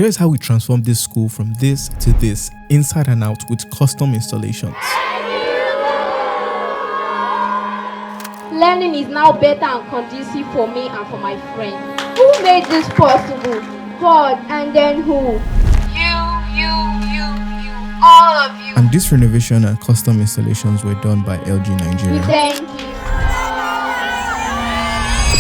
Here's how we transformed this school from this to this, inside and out with custom installations. Learning is now better and conducive for me and for my friends. Who made this possible? God, and then who? You, all of you. And this renovation and custom installations were done by LG Nigeria. Thank you.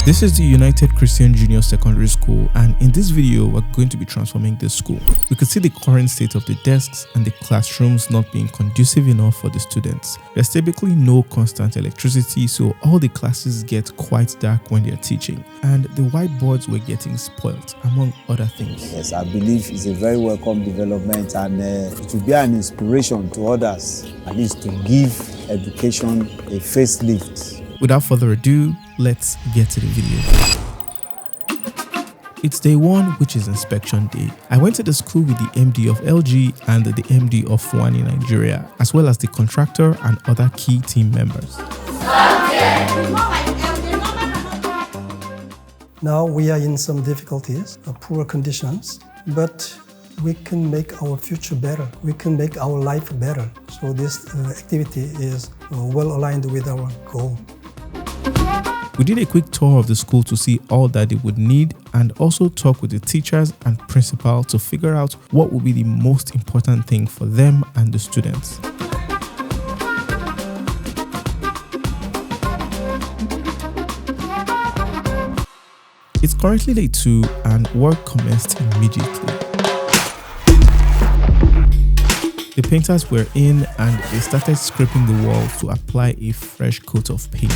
This is the United Christian Junior Secondary School, and in this video we're going to be transforming this school. We could see the current state of the desks and the classrooms not being conducive enough for the students. There's typically no constant electricity, so all the classes get quite dark when they're teaching, and the whiteboards were getting spoilt, among other things. Yes, I believe it's a very welcome development, and it will be an inspiration to others, at least to give education a facelift. Without further ado, let's get to the video. It's day one, which is inspection day. I went to the school with the MD of LG and the MD of Fouani Nigeria, as well as the contractor and other key team members. Now we are in some difficulties, poor conditions, but we can make our future better. We can make our life better. So this activity is well aligned with our goal. We did a quick tour of the school to see all that they would need and also talk with the teachers and principal to figure out what would be the most important thing for them and the students. It's currently day 2 and work commenced immediately. The painters were in and they started scraping the walls to apply a fresh coat of paint.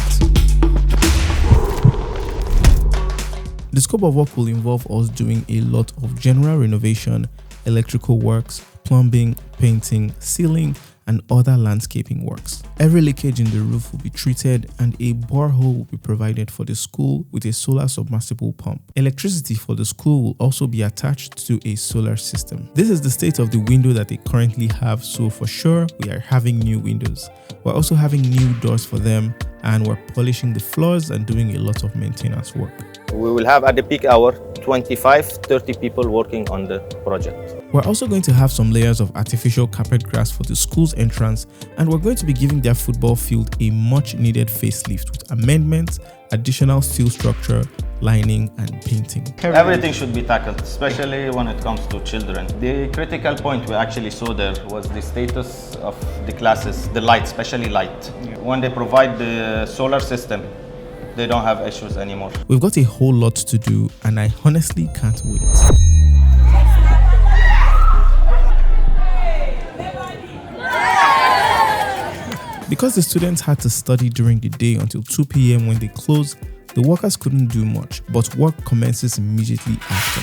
The scope of work will involve us doing a lot of general renovation, electrical works, plumbing, painting, sealing, and other landscaping works. Every leakage in the roof will be treated and a borehole will be provided for the school with a solar submersible pump. Electricity for the school will also be attached to a solar system. This is the state of the window that they currently have, so for sure we are having new windows. We're also having new doors for them, and we're polishing the floors and doing a lot of maintenance work. We will have at the peak hour 25-30 people working on the project. We're also going to have some layers of artificial carpet grass for the school's entrance, and we're going to be giving their football field a much needed facelift with amendments, additional steel structure, lining and painting. Everything should be tackled, especially when it comes to children. The critical point we actually saw there was the status of the classes, the light, especially light. When they provide the solar system, they don't have issues anymore. We've got a whole lot to do and I honestly can't wait. Because the students had to study during the day until 2 p.m. when they closed, the workers couldn't do much, but work commences immediately after.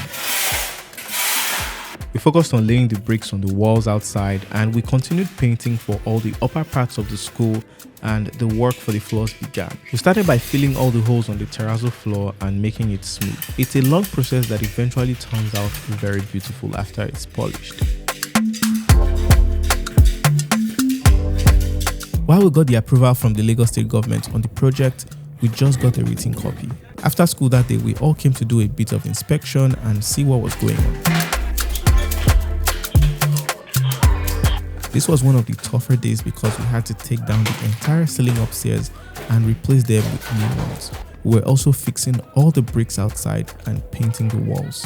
We focused on laying the bricks on the walls outside, and we continued painting for all the upper parts of the school, and the work for the floors began. We started by filling all the holes on the terrazzo floor and making it smooth. It's a long process that eventually turns out very beautiful after it's polished. While we got the approval from the Lagos State government on the project, we just got a written copy. After school that day, we all came to do a bit of inspection and see what was going on. This was one of the tougher days because we had to take down the entire ceiling upstairs and replace them with new ones. We were also fixing all the bricks outside and painting the walls.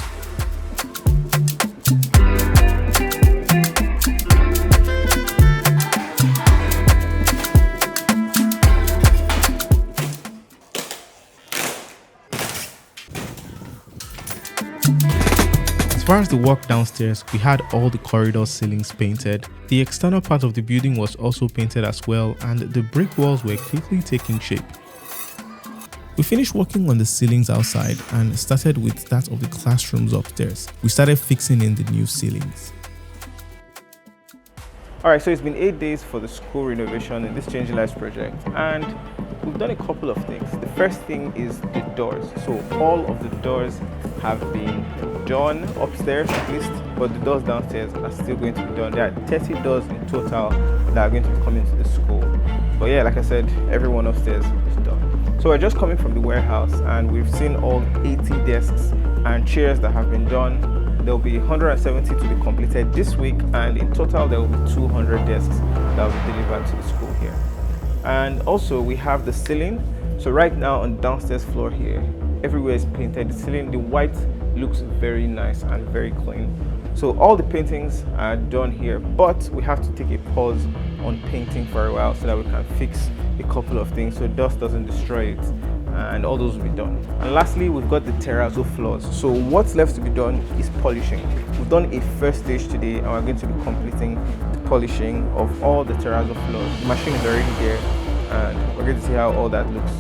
As far as the work downstairs, we had all the corridor ceilings painted. The external part of the building was also painted as well, and the brick walls were quickly taking shape. We finished working on the ceilings outside and started with that of the classrooms upstairs. We started fixing in the new ceilings. Alright, so it's been 8 days for the school renovation in this Changing Lives project, and we've done a couple of things. The first thing is the doors. So all of the doors have been done upstairs at least, but the doors downstairs are still going to be done. There are 30 doors in total that are going to be coming to the school. But yeah, like I said, everyone upstairs is done. So we're just coming from the warehouse and we've seen all 80 desks and chairs that have been done. There will be 170 to be completed this week, and in total there will be 200 desks that will be delivered to the school here. And also we have the ceiling. So right now on the downstairs floor here, everywhere is painted. The ceiling, the white looks very nice and very clean. So all the paintings are done here, but we have to take a pause on painting for a while so that we can fix a couple of things so dust doesn't destroy it, and all those will be done. And lastly, we've got the terrazzo floors. So what's left to be done is polishing. We've done a first stage today, and we're going to be completing the polishing of all the terrazzo floors. The machine is already there, and we're going to see how all that looks.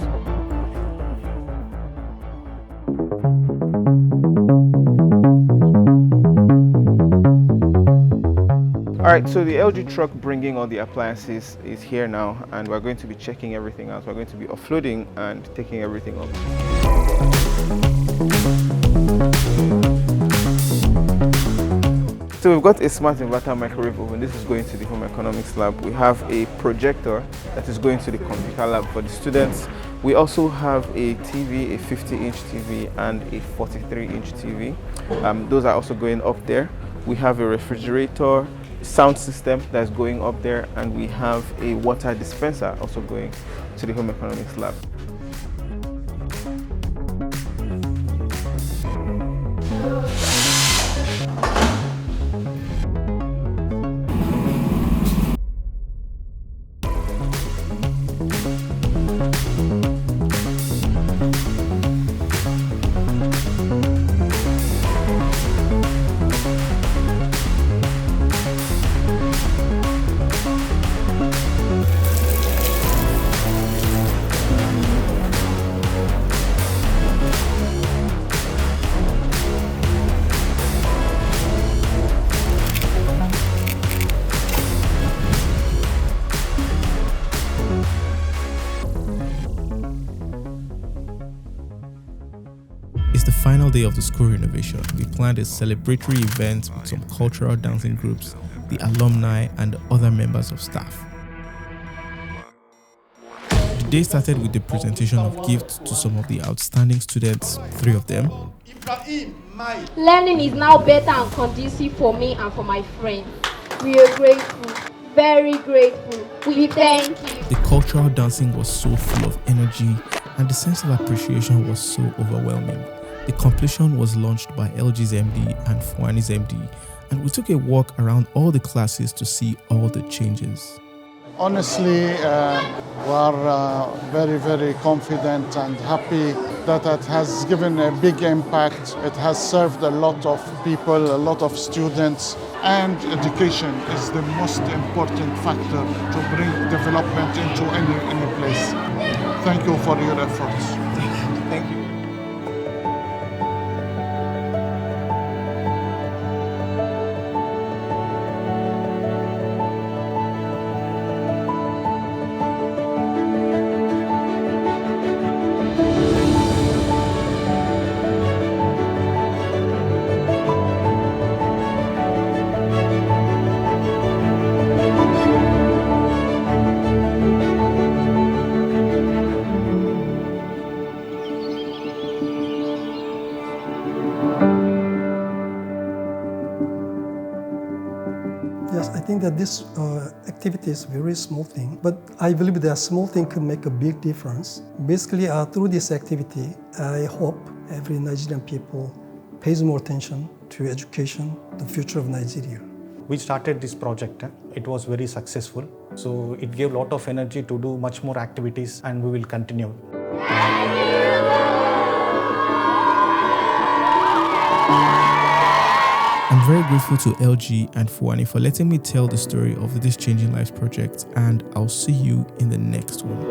Alright, so the LG truck bringing all the appliances is here now, and we're going to be checking everything out. We're going to be offloading and taking everything up. So we've got a smart inverter microwave oven. This is going to the home economics lab. We have a projector that is going to the computer lab for the students. We also have a TV, a 50-inch TV and a 43-inch TV. Those are also going up there. We have a refrigerator, sound system that's going up there, and we have a water dispenser also going to the home economics lab. It's the final day of the school renovation. We planned a celebratory event with some cultural dancing groups, the alumni, and other members of staff. The day started with the presentation of gifts to some of the outstanding students, 3 of them. Learning is now better and conducive for me and for my friends. We are grateful, very grateful. We thank you. The cultural dancing was so full of energy, and the sense of appreciation was so overwhelming. The completion was launched by LG's MD and Fouani's MD, and we took a walk around all the classes to see all the changes. Honestly, we are very, very confident and happy that it has given a big impact. It has served a lot of people, a lot of students, and education is the most important factor to bring development into any place. Thank you for your efforts. Thank you. Yes, I think that this activity is a very small thing, but I believe that a small thing could make a big difference. Basically, through this activity, I hope every Nigerian people pays more attention to education, the future of Nigeria. We started this project. It was very successful. So it gave a lot of energy to do much more activities, and we will continue. I'm very grateful to LG and Fouani for letting me tell the story of this Changing Lives project, and I'll see you in the next one.